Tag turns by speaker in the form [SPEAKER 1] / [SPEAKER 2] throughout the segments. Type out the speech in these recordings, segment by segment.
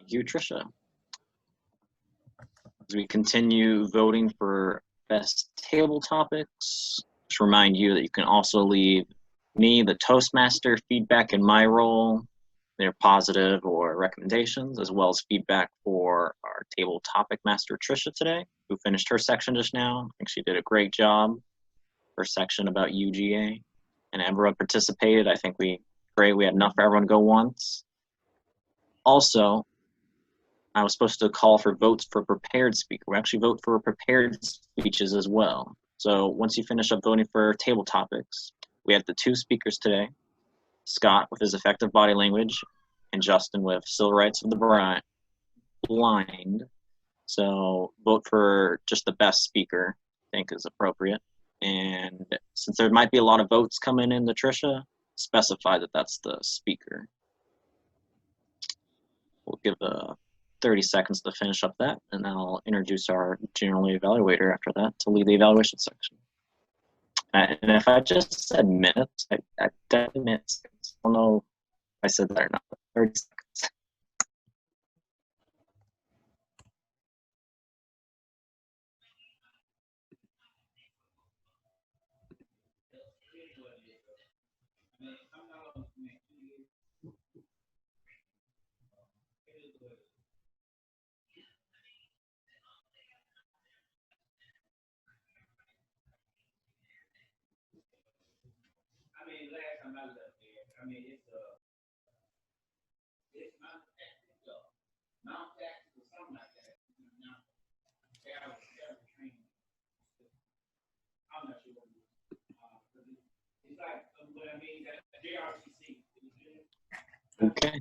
[SPEAKER 1] Thank you, Tricia. As we continue voting for best table topics, just remind you that you can also leave me, the Toastmaster, feedback in my role, their positive or recommendations, as well as feedback for our table topic master, Tricia, today, who finished her section just now. I think she did a great job. Her section about UGA, and everyone participated. I think we had enough for everyone to go once. Also, I was supposed to call for votes for prepared speaker. We actually vote for prepared speeches as well. So once you finish up voting for table topics, we had the two speakers today, Scott with his effective body language, and Justin with civil rights of the blind. So vote for just the best speaker, I think is appropriate. And since there might be a lot of votes coming in to Tricia, specify that that's the speaker. We'll give 30 seconds to finish up that, and then I'll introduce our generally evaluator after that to lead the evaluation section. And if I just said minutes, I minutes. I don't know if I said that or not. 30 seconds.
[SPEAKER 2] Last time I left there, it's Mount Texas or something like that. I'm not sure what it is. It's like what I mean, that JRCC.
[SPEAKER 1] Okay.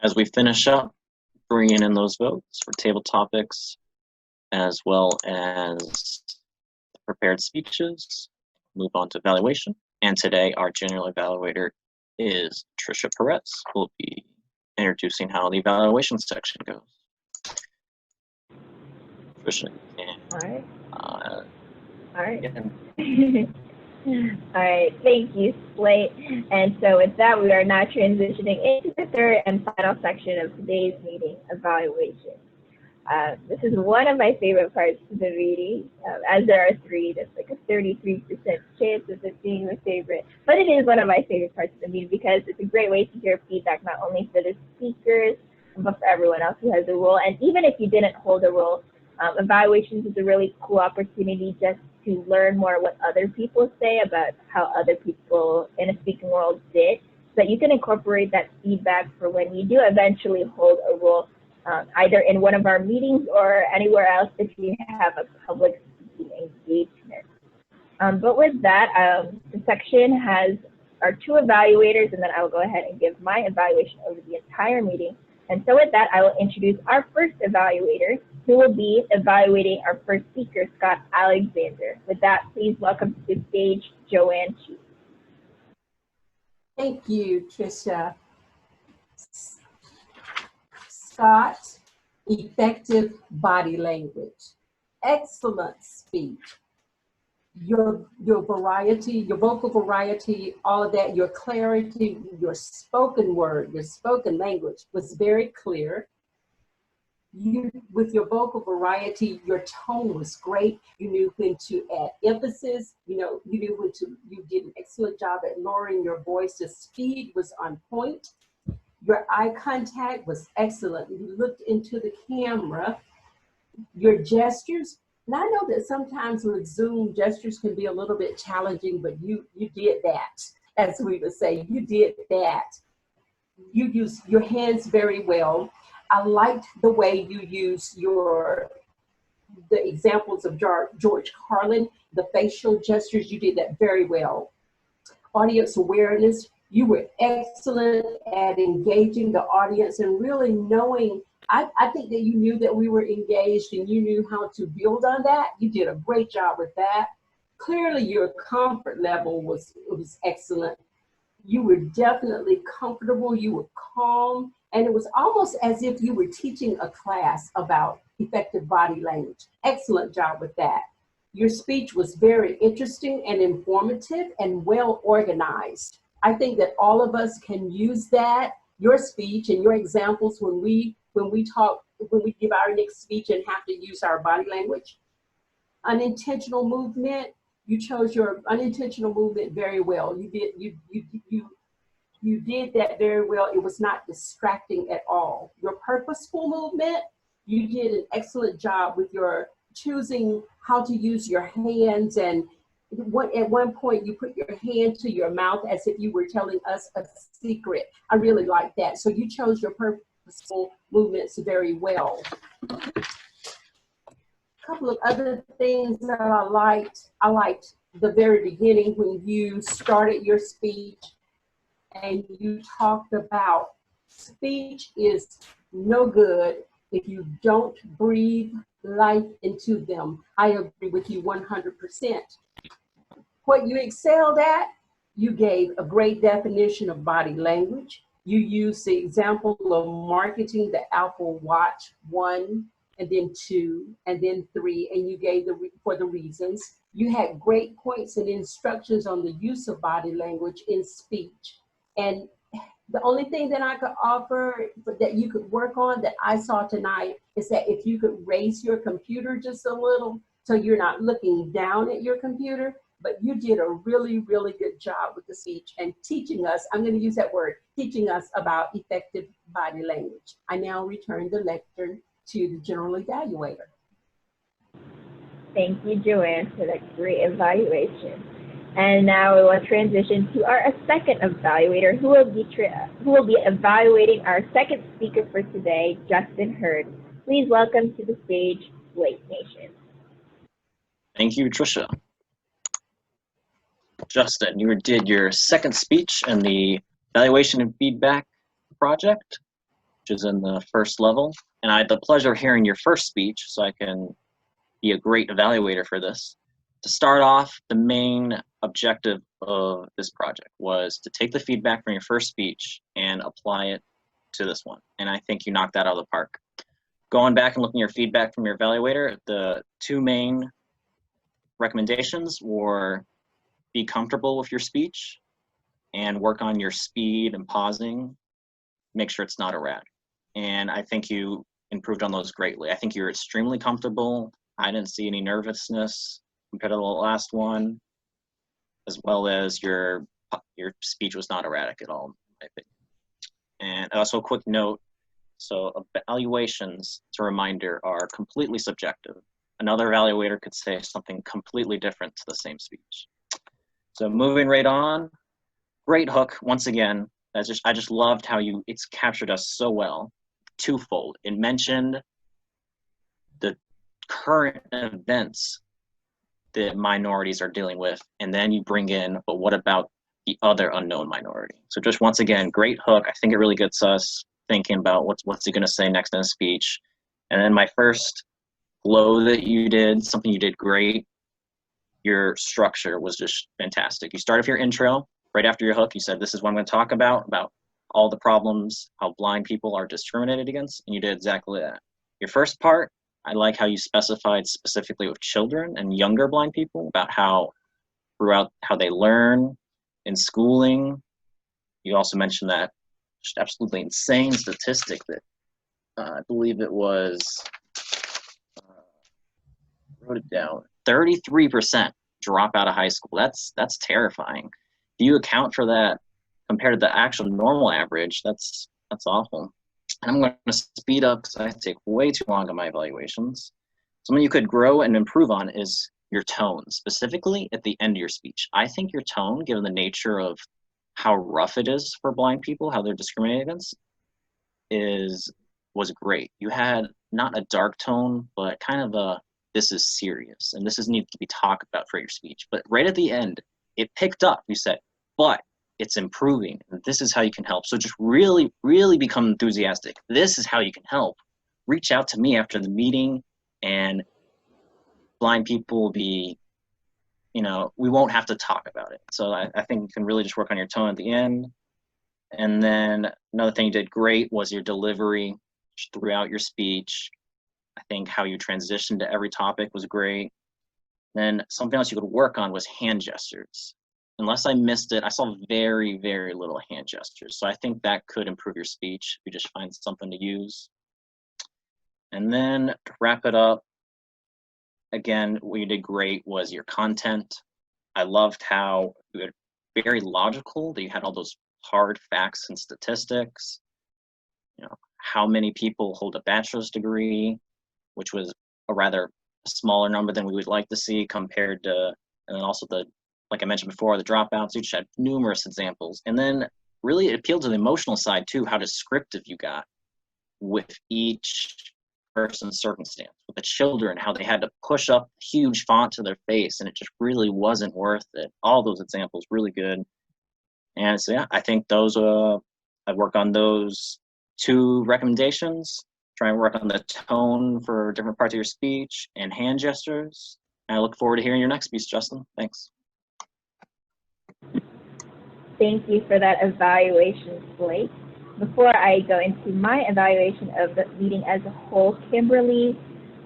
[SPEAKER 1] As we finish up, bringing in those votes for table topics, as well as prepared speeches, move on to evaluation. And today, our general evaluator is Tricia Perez, who will be introducing how the evaluation section goes. Tricia,
[SPEAKER 3] all right.
[SPEAKER 1] All
[SPEAKER 3] right.
[SPEAKER 1] Yeah.
[SPEAKER 3] All right, thank you, Slate. And so with that, we are now transitioning into the third and final section of today's meeting, evaluation. This is one of my favorite parts of the meeting. As there are three, that's like a 33% chance of it being my favorite. But it is one of my favorite parts of the meeting because it's a great way to hear feedback, not only for the speakers, but for everyone else who has a role. And even if you didn't hold a role, evaluations is a really cool opportunity just to learn more what other people say about how other people in a speaking world did, so that you can incorporate that feedback for when you do eventually hold a role, either in one of our meetings or anywhere else if you have a public speaking engagement. But with that, the section has our two evaluators, and then I will go ahead and give my evaluation over the entire meeting. And so with that, I will introduce our first evaluator, who will be evaluating our first speaker, Scott Alexander. With that, please welcome to the stage, Joann.
[SPEAKER 4] Thank you, Tricia. Scott, effective body language, excellent speech. Your variety, your vocal variety, all of that, your clarity, your spoken word, your spoken language was very clear. You, with your vocal variety, your tone was great. You knew when to add emphasis. You knew when to, you did an excellent job at lowering your voice. The speed was on point. Your eye contact was excellent. You looked into the camera. Your gestures, and I know that sometimes with Zoom, gestures can be a little bit challenging, but you did that, as we would say, you did that. You used your hands very well. I liked the way you used the examples of George Carlin, the facial gestures, you did that very well. Audience awareness, you were excellent at engaging the audience and really knowing, I think that you knew that we were engaged and you knew how to build on that. You did a great job with that. Clearly your comfort level was excellent. You were definitely comfortable, you were calm, and it was almost as if you were teaching a class about effective body language. Excellent job with that. Your speech was very interesting and informative and well organized. I think that all of us can use that, your speech and your examples when we when we talk, when we give our next speech and have to use our body language. Unintentional movement, you chose your unintentional movement very well. You did that very well. It was not distracting at all. Your purposeful movement, you did an excellent job with your choosing how to use your hands, and at one point you put your hand to your mouth as if you were telling us a secret. I really like that. So you chose your purposeful movements very well. A couple of other things that I liked the very beginning when you started your speech and you talked about speech is no good if you don't breathe life into them. I agree with you 100%. What you excelled at, you gave a great definition of body language. You used the example of marketing the Apple Watch 1 and then 2 and then 3, and you gave for the reasons. You had great points and instructions on the use of body language in speech. And the only thing that I could offer that you could work on that I saw tonight is that if you could raise your computer just a little so you're not looking down at your computer, but you did a really, really good job with the speech and teaching us, I'm going to use that word, teaching us about effective body language. I now return the lecture to the general evaluator.
[SPEAKER 3] Thank you, Joann, for that great evaluation. And now we will transition to our second evaluator, who will be evaluating our second speaker for today, Justin Hurd. Please welcome to the stage, Slate Nation.
[SPEAKER 1] Thank you, Tricia. Justin, you did your second speech in the evaluation and feedback project, which is in the first level. And I had the pleasure of hearing your first speech, so I can be a great evaluator for this. To start off, the main objective of this project was to take the feedback from your first speech and apply it to this one. And I think you knocked that out of the park. Going back and looking at your feedback from your evaluator, the two main recommendations were be comfortable with your speech and work on your speed and pausing. Make sure it's not erratic. And I think you improved on those greatly. I think you're extremely comfortable. I didn't see any nervousness compared to the last one, as well as your speech was not erratic at all, I think. And also a quick note, so evaluations, as a reminder, are completely subjective. Another evaluator could say something completely different to the same speech. So moving right on, great hook, once again. I just loved how it's captured us so well, twofold. It mentioned the current events that minorities are dealing with, and then you bring in, but what about the other unknown minority? So just once again, great hook. I think it really gets us thinking about what's he gonna say next in a speech. And then my first glow that you did, something you did great, your structure was just fantastic. You started with your intro, right after your hook, you said, this is what I'm gonna talk about all the problems, how blind people are discriminated against, and you did exactly that. Your first part, I like how you specified specifically with children and younger blind people about how they learn in schooling. You also mentioned that just absolutely insane statistic that I believe it was, wrote it down, 33% drop out of high school. That's terrifying. If you account for that compared to the actual normal average, that's awful. And I'm going to speed up because I take way too long on my evaluations. Something you could grow and improve on is your tone, specifically at the end of your speech. I think your tone, given the nature of how rough it is for blind people, how they're discriminated against, was great. You had not a dark tone, but kind of a, this is serious, and this is needs to be talked about for your speech. But right at the end, it picked up. You said, but it's improving, and this is how you can help. So just really, really become enthusiastic. This is how you can help. Reach out to me after the meeting, and blind people will be, we won't have to talk about it. So I think you can really just work on your tone at the end. And then another thing you did great was your delivery throughout your speech. I think how you transitioned to every topic was great. Then something else you could work on was hand gestures. Unless I missed it, I saw very, very little hand gestures. So I think that could improve your speech if you just find something to use. And then to wrap it up, again, what you did great was your content. I loved how you were very logical, that you had all those hard facts and statistics. You know, how many people hold a bachelor's degree, which was a rather smaller number than we would like to see compared to, and then also the, like I mentioned before, the dropouts. You just had numerous examples. And then really it appealed to the emotional side too, how descriptive you got with each person's circumstance, with the children, how they had to push up huge font to their face and it just really wasn't worth it. All those examples really good. And so yeah, I think those I'd work on those 2 recommendations, try and work on the tone for different parts of your speech and hand gestures. And I look forward to hearing your next speech, Justin. Thanks.
[SPEAKER 3] Thank you for that evaluation, Slate. Before I go into my evaluation of the meeting as a whole, Kimberly,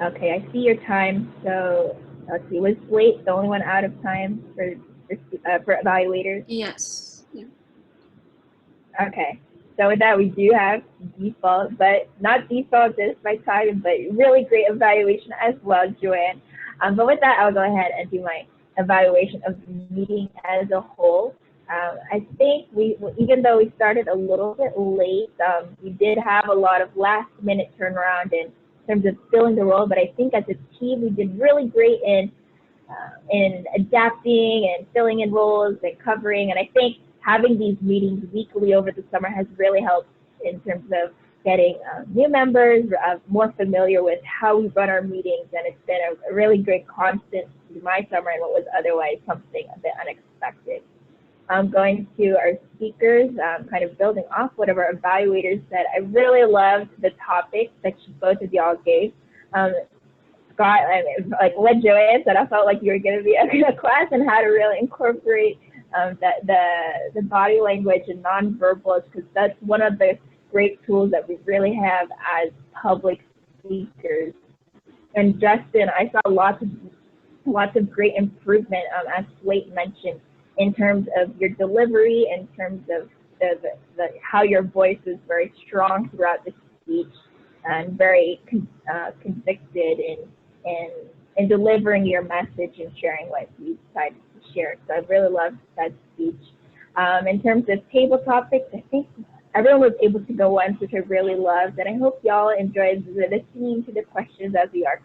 [SPEAKER 3] okay, I see your time. So let's see, was Slate the only one out of time for evaluators?
[SPEAKER 5] Yes. Yeah.
[SPEAKER 3] Okay. So with that, we do have default, but not default just by time, but really great evaluation as well, Joann. But with that, I'll go ahead and do my evaluation of the meeting as a whole. I think even though we started a little bit late, we did have a lot of last-minute turnaround in terms of filling the role, but I think as a team, we did really great in adapting and filling in roles and covering, and I think having these meetings weekly over the summer has really helped in terms of getting new members more familiar with how we run our meetings, and it's been a really great constant through my summer and what was otherwise something a bit unexpected. Going to our speakers, kind of building off what our evaluators said, I really loved the topics that both of y'all gave. Scott, like what Joann said, I felt like you were going to be a class on how to really incorporate the body language and nonverbals, because that's one of the great tools that we really have as public speakers. And Justin, I saw lots of great improvement, as Slate mentioned, in terms of your delivery, in terms of how your voice is very strong throughout the speech and very convicted in delivering your message and sharing what you decided to share. So I really loved that speech. In terms of table topics, I think everyone was able to go once, which I really loved, and I hope y'all enjoyed listening to the questions as we are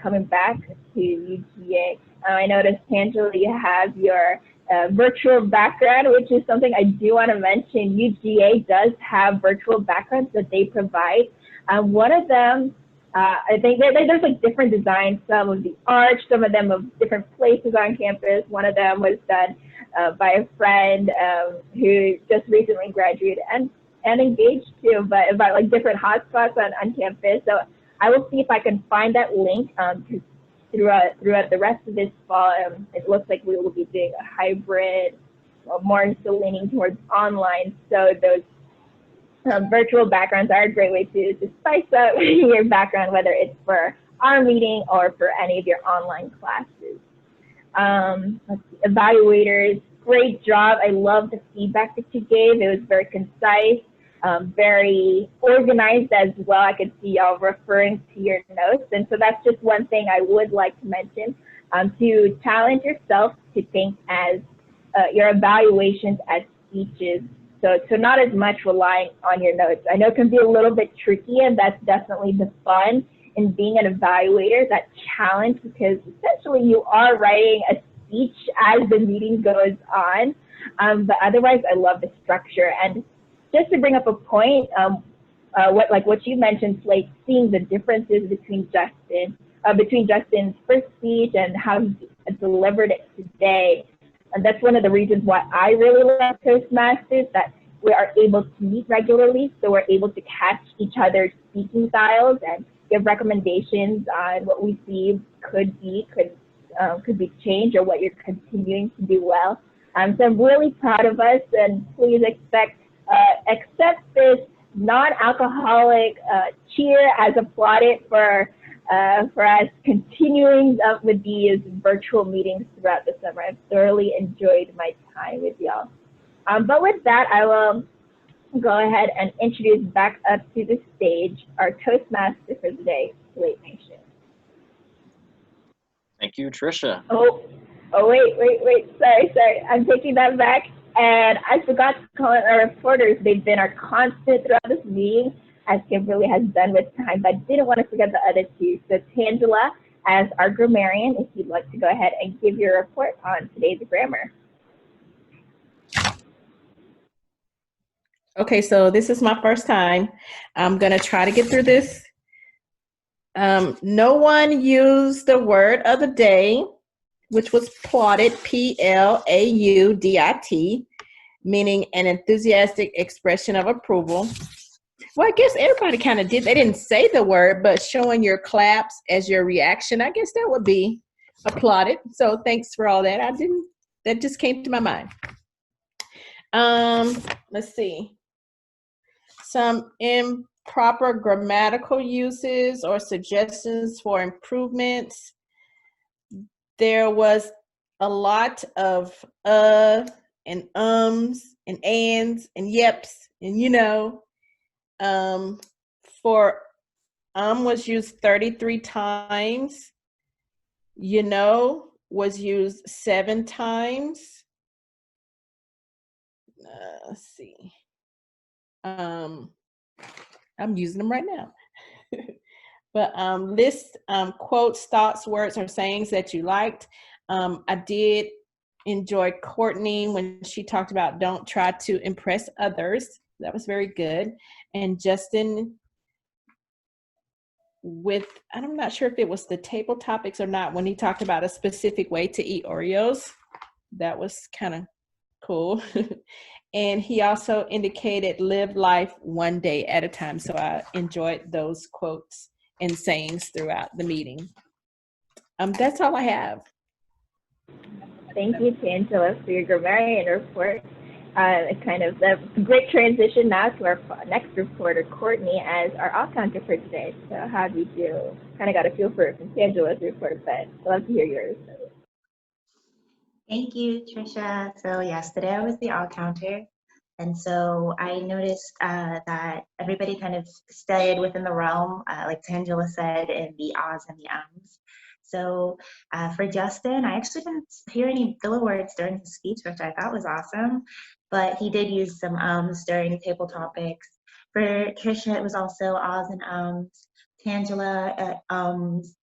[SPEAKER 3] coming back to UGA. I noticed, Tangela, you have your virtual background, which is something I do want to mention. UGA does have virtual backgrounds that they provide. One of them, I think there's like different designs, some of the arch, some of them of different places on campus. One of them was done by a friend who just recently graduated and engaged too, but about like different hotspots on campus. So I will see if I can find that link throughout the rest of this fall. It looks like we will be doing a hybrid, more so leaning towards online. So those virtual backgrounds are a great way to spice up your background, whether it's for our meeting or for any of your online classes. Let's see, evaluators, great job. I love the feedback that you gave. It was very concise. Very organized as well. I could see y'all referring to your notes. And so that's just one thing I would like to mention, to challenge yourself to think as your evaluations as speeches. So not as much relying on your notes. I know it can be a little bit tricky, and that's definitely the fun in being an evaluator, that challenge, because essentially you are writing a speech as the meeting goes on. But otherwise, I love the structure. And just to bring up a point, what you mentioned, Slate, seeing the differences between Justin's first speech and how he delivered it today. And that's one of the reasons why I really love Toastmasters, that we are able to meet regularly, so we're able to catch each other's speaking styles and give recommendations on what we see could be changed, or what you're continuing to do well. So I'm really proud of us, and please accept this non-alcoholic cheer as applauded for us continuing up with these virtual meetings throughout the summer. I've thoroughly enjoyed my time with y'all. But with that, I will go ahead and introduce back up to the stage our Toastmaster for the day, Slate Nation.
[SPEAKER 1] Thank you, Tricia.
[SPEAKER 3] Oh, wait. Sorry. I'm taking that back. And I forgot to call it our reporters. They've been our constant throughout this meeting, as Kimberly has done with time, but I didn't want to forget the other two. So Tangela, as our grammarian, if you'd like to go ahead and give your report on today's grammar.
[SPEAKER 5] Okay, so this is my first time. I'm gonna try to get through this. No one used the word of the day, which was plaudit, Plaudit, meaning an enthusiastic expression of approval. Well, I guess everybody kind of did. They didn't say the word, but showing your claps as your reaction, I guess that would be applauded. So thanks for all that. That just came to my mind. Let's see. Some improper grammatical uses or suggestions for improvements. There was a lot of and ums and ands and yeps and for was used 33 times. Was used 7 times. Let's see. I'm using them right now. But list quotes, thoughts, words, or sayings that you liked. I did enjoy Courtney when she talked about don't try to impress others. That was very good. And Justin I'm not sure if it was the table topics or not, when he talked about a specific way to eat Oreos. That was kind of cool. And he also indicated live life one day at a time. So I enjoyed those quotes and sayings throughout the meeting. That's all I have.
[SPEAKER 3] Thank you, Tangela, for your grammarian report. That's a great transition now to our next reporter, Courtney, as our all-counter for today. So how did you kind of got a feel for it from Tangela's report, but I'd love to hear yours.
[SPEAKER 6] Thank you, Tricia. So yes, today I was the all-counter. And so I noticed that everybody kind of stayed within the realm, like Tangela said, in the ahs and the ums. So for Justin, I actually didn't hear any filler words during his speech, which I thought was awesome, but he did use some ums during table topics. For Tricia, it was also ahs and ums. Tangela, ums.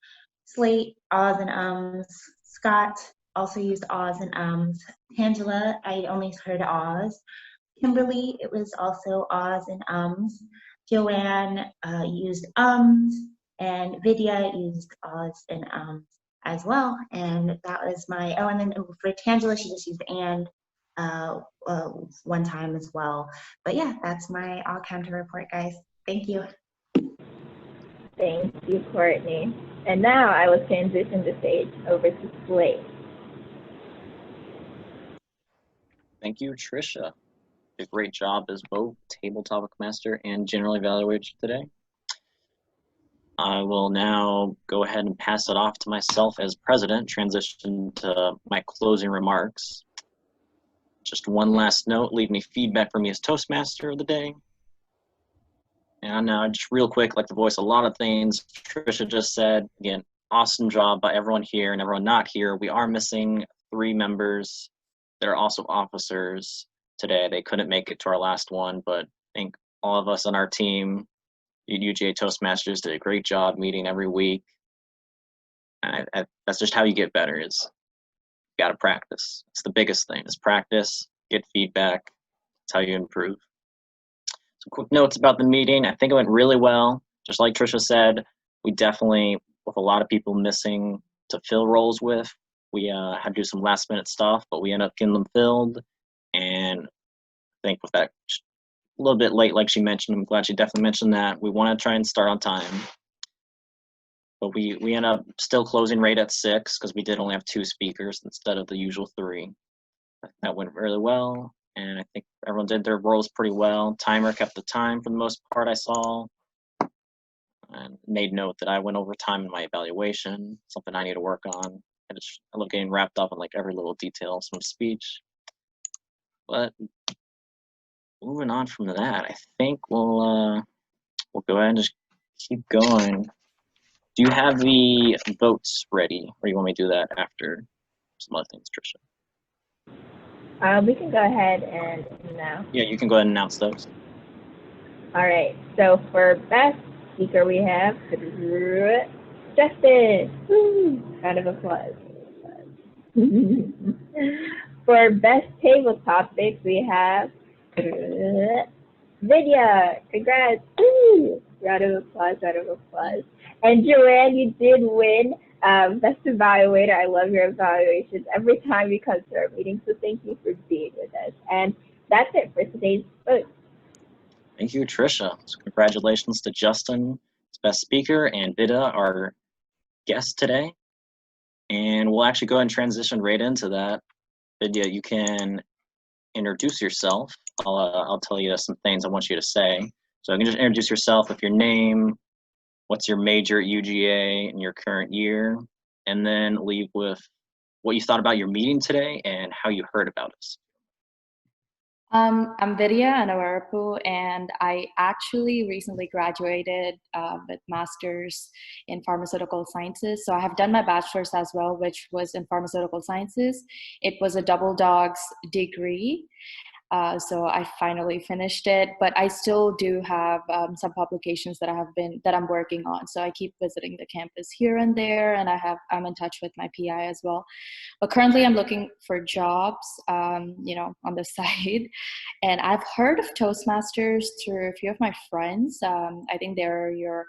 [SPEAKER 6] Slate, ahs and ums. Scott also used ahs and ums. Tangela, I only heard ahs. Kimberly, it was also ahs and ums. Joann used ums, and Vidya used ahs and ums as well. And that was and then for Tangela, she just used and one time as well. But yeah, that's my all counter report, guys. Thank you.
[SPEAKER 3] Thank you, Courtney. And now I will transition the stage over to Slate.
[SPEAKER 1] Thank you, Tricia. A great job as both table topic master and general evaluator today. I will now go ahead and pass it off to myself as president, transition to my closing remarks. Just one last note, leave me feedback for me as Toastmaster of the day. And now just real quick, like to voice a lot of things Tricia just said. Again, awesome job by everyone here and everyone not here. We are missing 3 members that are also officers today. They couldn't make it to our last one, but I think all of us on our team, UGA Toastmasters, did a great job meeting every week. And that's just how you get better, is you got to practice. It's the biggest thing, is practice, get feedback. That's how you improve. Some quick notes about the meeting. I think it went really well. Just like Tricia said, we definitely, with a lot of people missing to fill roles with, we had to do some last minute stuff, but we ended up getting them filled. And I think with that a little bit late, like she mentioned, I'm glad she definitely mentioned that. We want to try and start on time. But we end up still closing right at 6 because we did only have 2 speakers instead of the usual 3. That went really well. And I think everyone did their roles pretty well. Timer kept the time for the most part, I saw. And made note that I went over time in my evaluation, something I need to work on. I love getting wrapped up in like every little detail of some speech. But moving on from that, I think we'll go ahead and just keep going. Do you have the votes ready, or you want me to do that after some other things, Tricia?
[SPEAKER 3] We can go ahead and now.
[SPEAKER 1] Yeah, you can go ahead and announce those.
[SPEAKER 3] All right. So for best speaker, we have Justin. Woo! Round of applause. For best table topic, we have Vidya. Congrats. Woo! Round of applause, round of applause. And Joann, you did win Best Evaluator. I love your evaluations every time you come to our meeting, so thank you for being with us. And that's it for today's vote.
[SPEAKER 1] Thank you, Tricia. So congratulations to Justin, best speaker, and Vidya, our guest today. And we'll actually go ahead and transition right into that. Vidya, you can introduce yourself. I'll tell you some things I want you to say. So you can just introduce yourself with your name, what's your major at UGA in your current year, and then leave with what you thought about your meeting today and how you heard about us.
[SPEAKER 7] I'm Vidya Anawarapu, and I actually recently graduated with master's in pharmaceutical sciences. So I have done my bachelor's as well, which was in pharmaceutical sciences. It was a double dogs degree. So I finally finished it, but I still do have some publications that I'm working on. So I keep visiting the campus here and there, and I'm in touch with my PI as well. But currently I'm looking for jobs, on the side. And I've heard of Toastmasters through a few of my friends. I think they're your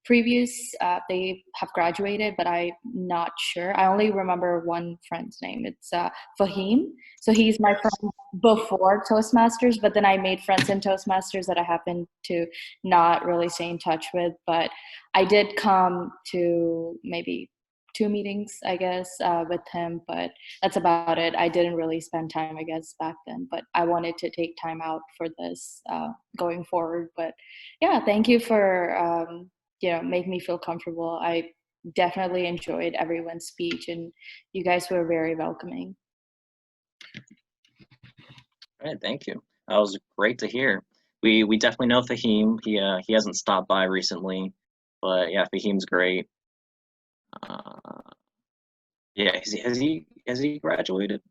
[SPEAKER 7] previous, they have graduated, but I'm not sure. I only remember one friend's name. It's Fahim. So he's my friend before Toastmasters, but then I made friends in Toastmasters that I happened to not really stay in touch with. But I did come to maybe 2 meetings, I guess, with him, but that's about it. I didn't really spend time, I guess, back then, but I wanted to take time out for this going forward. But yeah, thank you for, make me feel comfortable. I definitely enjoyed everyone's speech, and you guys were very welcoming.
[SPEAKER 1] All right, thank you. That was great to hear. We definitely know Fahim. He hasn't stopped by recently, but yeah, Fahim's great. Yeah, has he graduated?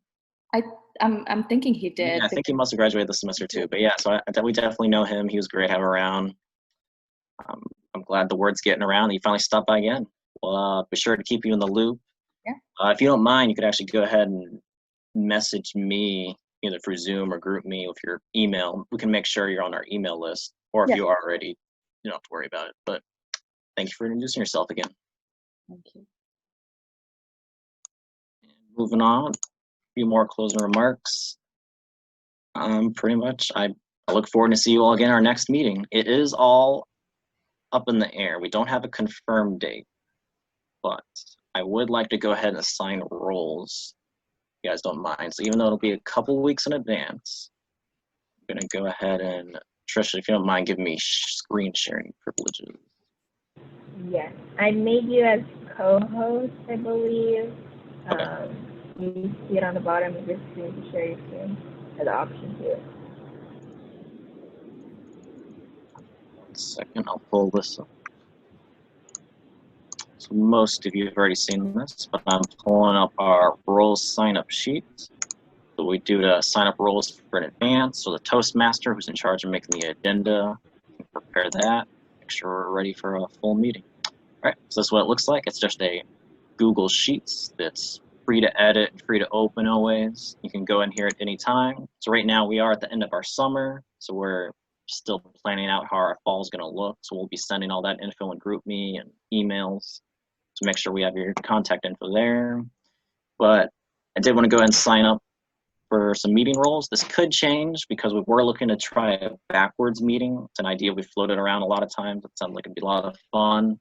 [SPEAKER 7] I'm thinking he did.
[SPEAKER 1] Yeah, I think he must have graduated this semester too. But yeah, so we definitely know him. He was great to have around. I'm glad the word's getting around. He finally stopped by again. Well, be sure to keep you in the loop.
[SPEAKER 7] Yeah.
[SPEAKER 1] If you don't mind, you could actually go ahead and message me either through Zoom or group me with your email. We can make sure you're on our email list, or if you are already, you don't have to worry about it. But thank you for introducing yourself again.
[SPEAKER 7] Thank you.
[SPEAKER 1] And moving on, a few more closing remarks. Pretty much, I look forward to see you all again at our next meeting. It is all up in the air. We don't have a confirmed date, but I would like to go ahead and assign roles, if you guys don't mind. So even though it'll be a couple weeks in advance, I'm gonna go ahead and, Tricia, if you don't mind giving me screen sharing privileges.
[SPEAKER 3] Yes, I made you as co-host, I believe.
[SPEAKER 1] Okay.
[SPEAKER 3] You see it on the bottom of your screen to share your screen, as an option too.
[SPEAKER 1] 1 second, I'll pull this up. So most of you have already seen this, but I'm pulling up our roles sign-up sheet. So we do to sign up roles for an advance. So the Toastmaster, who's in charge of making the agenda, can prepare that, make sure we're ready for a full meeting. All right, so this is what it looks like. It's just a Google Sheets that's free to edit and free to open always. You can go in here at any time. So right now we are at the end of our summer, so we're still planning out how our fall is going to look. So we'll be sending all that info in GroupMe and emails to make sure we have your contact info there. But I did want to go ahead and sign up for some meeting roles. This could change because we were looking to try a backwards meeting. It's an idea we floated around a lot of times. It sounds like it'd be a lot of fun.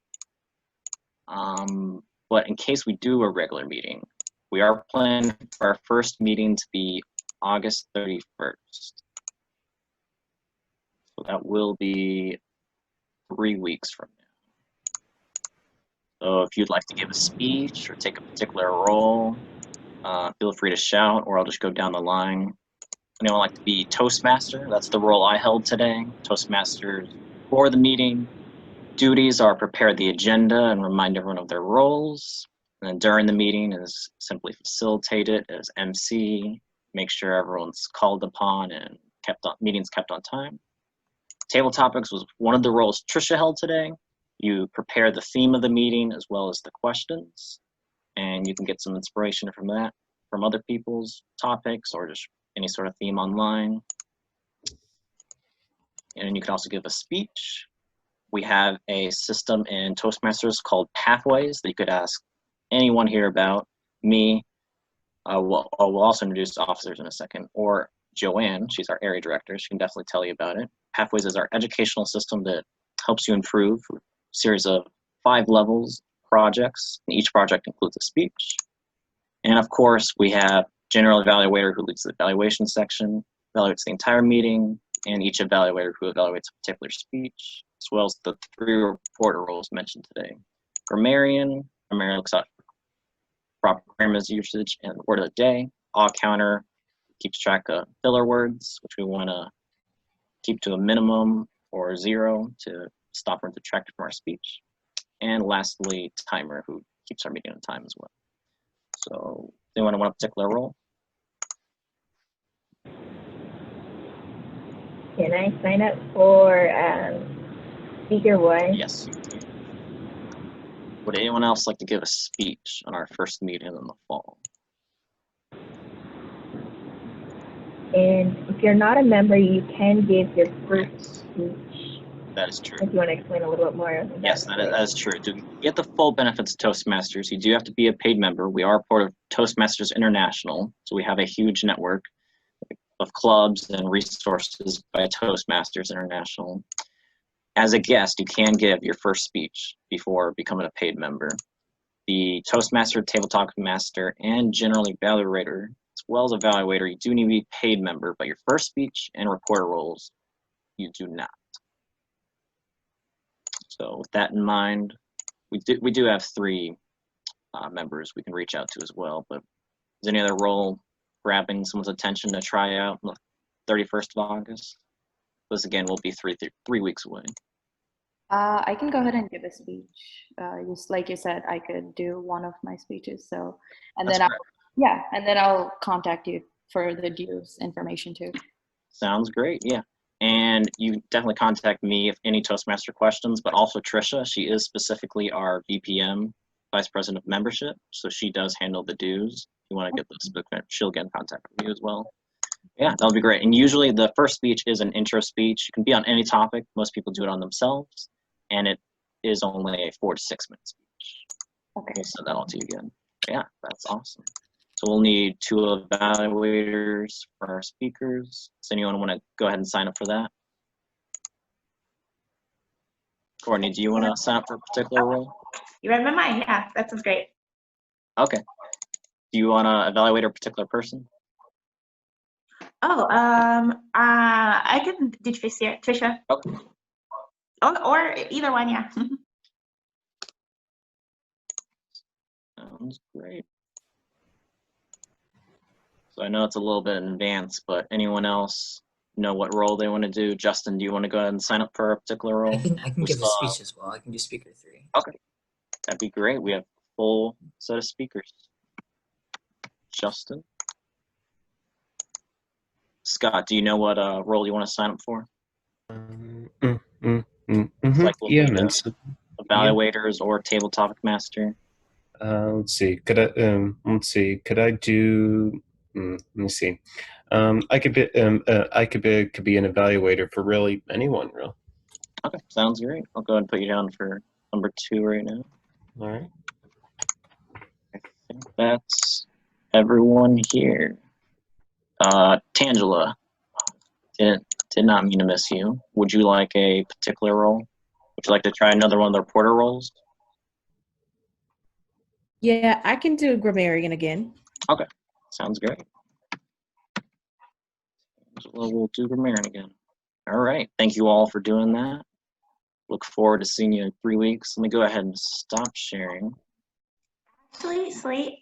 [SPEAKER 1] But in case we do a regular meeting, we are planning for our first meeting to be August 31st. So that will be 3 weeks from now. So if you'd like to give a speech or take a particular role, feel free to shout, or I'll just go down the line. Anyone like to be Toastmaster? That's the role I held today. Toastmasters for the meeting. Duties are prepare the agenda and remind everyone of their roles. And then during the meeting is simply facilitate it as MC, make sure everyone's called upon and meetings kept on time. Table topics was one of the roles Tricia held today. You prepare the theme of the meeting as well as the questions, and you can get some inspiration from that, from other people's topics or just any sort of theme online. And you can also give a speech. We have a system in Toastmasters called Pathways that you could ask anyone here about. Me, we'll also introduce officers in a second, or Joann, she's our area director, she can definitely tell you about it. Pathways is our educational system that helps you improve a series of 5 levels projects, and each project includes a speech. And of course, we have general evaluator who leads the evaluation section, evaluates the entire meeting, and each evaluator who evaluates a particular speech, as well as the 3 reporter roles mentioned today. Grammarian looks out for proper grammar usage and word of the day. Counter keeps track of filler words, which we want to keep to a minimum or 0 to stop or detract from our speech. And lastly, timer, who keeps our meeting on time as well. So, anyone want a particular role?
[SPEAKER 3] Can I sign up for speaker 1?
[SPEAKER 1] Yes. Would anyone else like to give a speech on our first meeting in the fall?
[SPEAKER 3] And if you're not a member, you can give your first speech.
[SPEAKER 1] That is true.
[SPEAKER 3] If you want to explain a little bit more.
[SPEAKER 1] Yes, that is true. To get the full benefits of Toastmasters, you do have to be a paid member. We are part of Toastmasters International, so we have a huge network of clubs and resources by Toastmasters International. As a guest, you can give your first speech before becoming a paid member. The Toastmaster, Table Talk Master, and General Evaluator, as well as Evaluator, you do need to be a paid member, but your first speech and reporter roles, you do not. So with that in mind, we do have 3 members we can reach out to as well, but is any other role grabbing someone's attention to try out on the 31st of August? This again will be 3 weeks away.
[SPEAKER 7] I can go ahead and give a speech. Just like you said, I could do one of my speeches. So, and
[SPEAKER 1] That's
[SPEAKER 7] then
[SPEAKER 1] correct.
[SPEAKER 7] and then I'll contact you for the dues information too.
[SPEAKER 1] Sounds great. Yeah. And you definitely contact me if any Toastmaster questions, but also Tricia. She is specifically our VPM, Vice President of Membership, so she does handle the dues. If you want to get those, she'll get in contact with you as well. Yeah, that'll be great. And usually the first speech is an intro speech. It can be on any topic. Most people do it on themselves, and it is only a 4 to 6 minute speech.
[SPEAKER 7] Okay.
[SPEAKER 1] We'll send that all to you again. Yeah, that's awesome. So we'll need 2 evaluators for our speakers. Does anyone want to go ahead and sign up for that? Courtney, do you want to sign up for a particular role?
[SPEAKER 6] You read my mind. Yeah, that sounds great.
[SPEAKER 1] Okay. Do you want to evaluate a particular person?
[SPEAKER 6] Oh, I can do Tricia.
[SPEAKER 1] Okay.
[SPEAKER 6] Oh, or either one, yeah.
[SPEAKER 1] Sounds great. So I know it's a little bit in advance, but anyone else know what role they want to do? Justin, do you want to go ahead and sign up for a particular role?
[SPEAKER 8] I can give a speech as well. I can do speaker 3.
[SPEAKER 1] Okay, that'd be great. We have a full set of speakers. Justin. Scott, do you know what role you want to sign up for? Like
[SPEAKER 9] Yeah,
[SPEAKER 1] evaluators or table topic master.
[SPEAKER 9] Let's see. Could I do? Let me see. I could be an evaluator for really anyone, really.
[SPEAKER 1] Okay, sounds great. I'll go ahead and put you down for number 2 right now.
[SPEAKER 9] All right.
[SPEAKER 1] I think that's everyone here. Tangela, did not mean to miss you. Would you like a particular role? Would you like to try another one of the reporter roles?
[SPEAKER 5] Yeah, I can do Grammarian again.
[SPEAKER 1] Okay, sounds great. We'll do Grammarian again. All right, thank you all for doing that. Look forward to seeing you in 3 weeks. Let me go ahead and stop sharing.
[SPEAKER 6] Actually, Slate,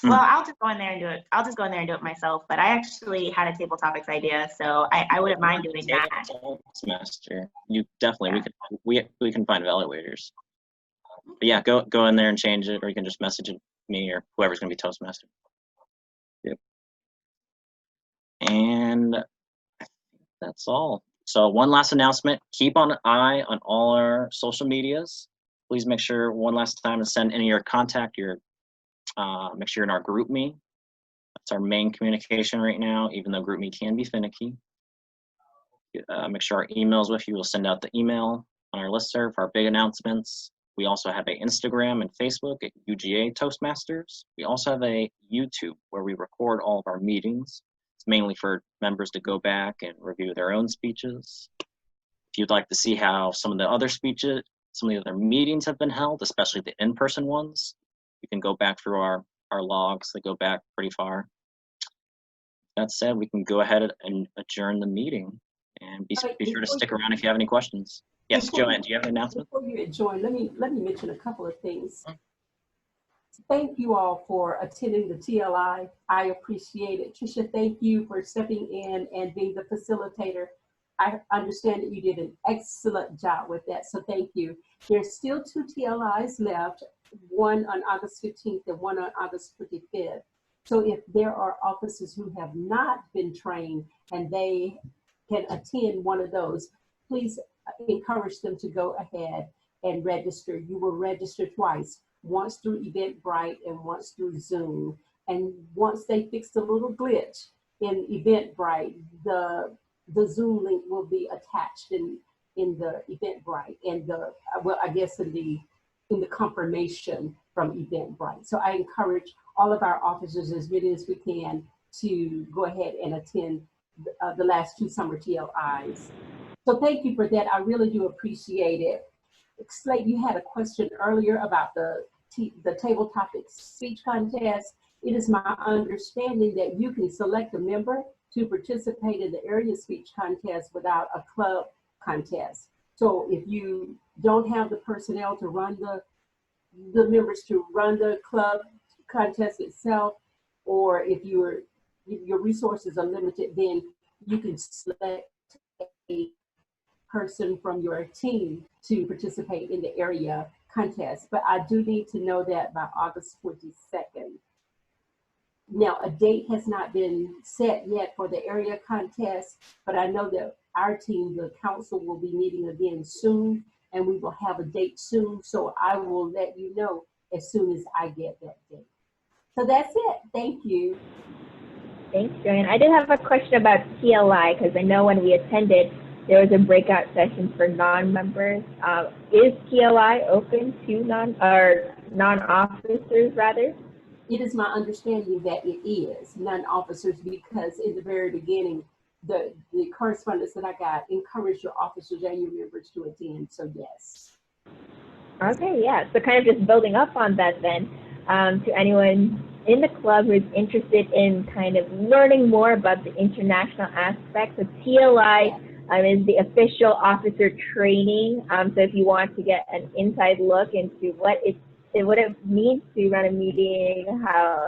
[SPEAKER 6] Well, I'll just go in there and do it. I'll just go in there and do it myself. But I actually had a table topics idea, so I wouldn't mind doing that.
[SPEAKER 1] Toastmaster. You definitely we can find evaluators. But yeah, go in there and change it, or you can just message me or whoever's gonna be Toastmaster. Yep. And I think that's all. So one last announcement: keep an eye on all our social medias. Please make sure one last time to send any of your contact, make sure you're in our GroupMe. That's our main communication right now, even though GroupMe can be finicky. Make sure our email's with you. We'll send out the email on our listserv for our big announcements. We also have an Instagram and Facebook at UGA Toastmasters. We also have a YouTube where we record all of our meetings. It's mainly for members to go back and review their own speeches. If you'd like to see how some of the other meetings have been held, especially the in-person ones, you can go back through our logs. They go back pretty far. That said, we can go ahead and adjourn the meeting, and be sure to stick around if you have any questions. Yes, Joann, do you have an announcement?
[SPEAKER 4] Before you adjourn, let me mention a couple of things. Thank you all for attending the TLI. I appreciate it. Tricia, thank you for stepping in and being the facilitator. I understand that you did an excellent job with that, so thank you. There's still 2 TLIs left, one on August 15th and one on August 25th. So if there are officers who have not been trained and they can attend one of those, please encourage them to go ahead and register. You will register twice, once through Eventbrite and once through Zoom. And once they fix the little glitch in Eventbrite, the Zoom link will be attached in the Eventbrite and I guess in the confirmation from Eventbrite. So I encourage all of our officers, as many as we can, to go ahead and attend the last 2 summer TLIs. So thank you for that. I really do appreciate it. Slate, you had a question earlier about the table topics speech contest. It is my understanding that you can select a member to participate in the area speech contest without a club contest. So if you don't have the personnel to run the members to run the club contest itself, or if your resources are limited, then you can select a person from your team to participate in the area contest. But I do need to know that by August 22nd. Now, a date has not been set yet for the area contest, but I know that our team, the council, will be meeting again soon, and we will have a date soon. So I will let you know as soon as I get that date. So that's it. Thank you.
[SPEAKER 3] Thanks, Joann. I did have a question about TLI, because I know when we attended, there was a breakout session for non-members. Is TLI open to non-officers rather?
[SPEAKER 4] It is my understanding that it is non-officers, because in the very beginning, the correspondence that I got encouraged your officers and your members to attend, so yes.
[SPEAKER 3] Okay, yeah, so kind of just building up on that then, to anyone in the club who's interested in kind of learning more about the international aspects of TLI, is the official officer training. So if you want to get an inside look into what it means to run a meeting, how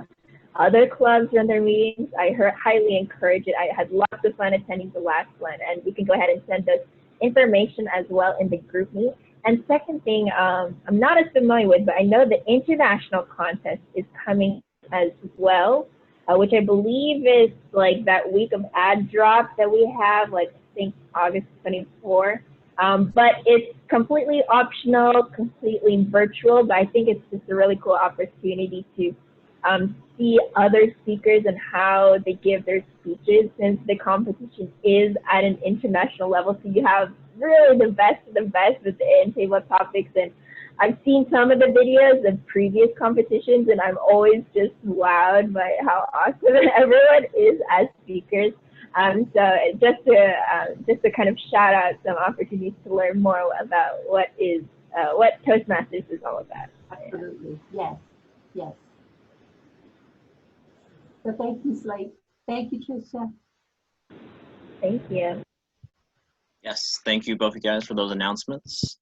[SPEAKER 3] other clubs run their meetings, I highly encourage it. I had lots of fun attending the last one, and you can go ahead and send us information as well in the GroupMe. And second thing, I'm not as familiar with, but I know the international contest is coming as well, which I believe is like that week of ad drop that we have, like I think August 24. But it's completely optional, completely virtual, but I think it's just a really cool opportunity to see other speakers and how they give their speeches, since the competition is at an international level. So you have really the best of the best with the table topics. And I've seen some of the videos of previous competitions, and I'm always just wowed by how awesome everyone is as speakers. So just to kind of shout out some opportunities to learn more about what Toastmasters is all about.
[SPEAKER 4] Absolutely, yes, yes. So thank you, Slate. Thank you, Tricia.
[SPEAKER 3] Thank you.
[SPEAKER 1] Yes, thank you both of you guys for those announcements.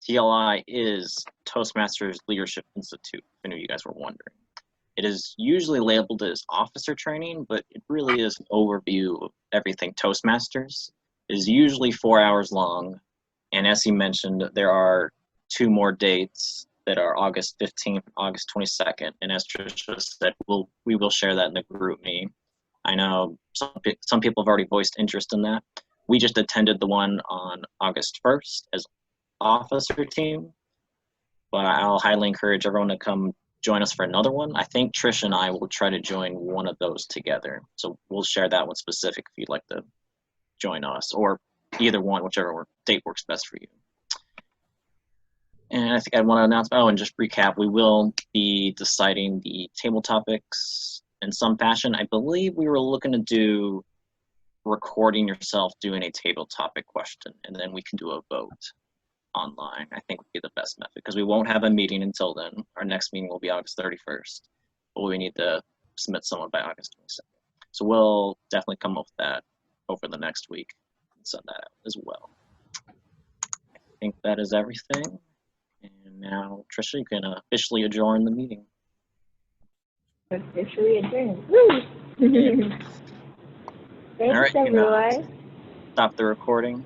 [SPEAKER 1] TLI is Toastmasters Leadership Institute, if any of you guys were wondering. It is usually labeled as officer training, but it really is an overview of everything Toastmasters. It is usually 4 hours long, and as he mentioned, there are 2 more dates that are August 15th, August 22nd, and as Tricia said, we will share that in the group meet. I know some people have already voiced interest in that. We just attended the one on August 1st as officer team, but I'll highly encourage everyone to come join us for another one. I think Tricia and I will try to join one of those together. So we'll share that one specific if you'd like to join us, or either one, whichever date works best for you. And I think I want to announce, and just recap, we will be deciding the table topics in some fashion. I believe we were looking to do recording yourself doing a table topic question, and then we can do a vote online. I think would be the best method, because we won't have a meeting until then. Our next meeting will be August 31st, but we need to submit someone by August 22nd. So we'll definitely come up with that over the next week and send that out as well. I think that is everything. And now, Tricia, you can officially adjourn the meeting.
[SPEAKER 3] Officially adjourned. Woo! Thanks,
[SPEAKER 1] All right,
[SPEAKER 3] everyone.
[SPEAKER 1] stop the recording.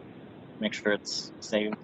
[SPEAKER 1] Make sure it's saved.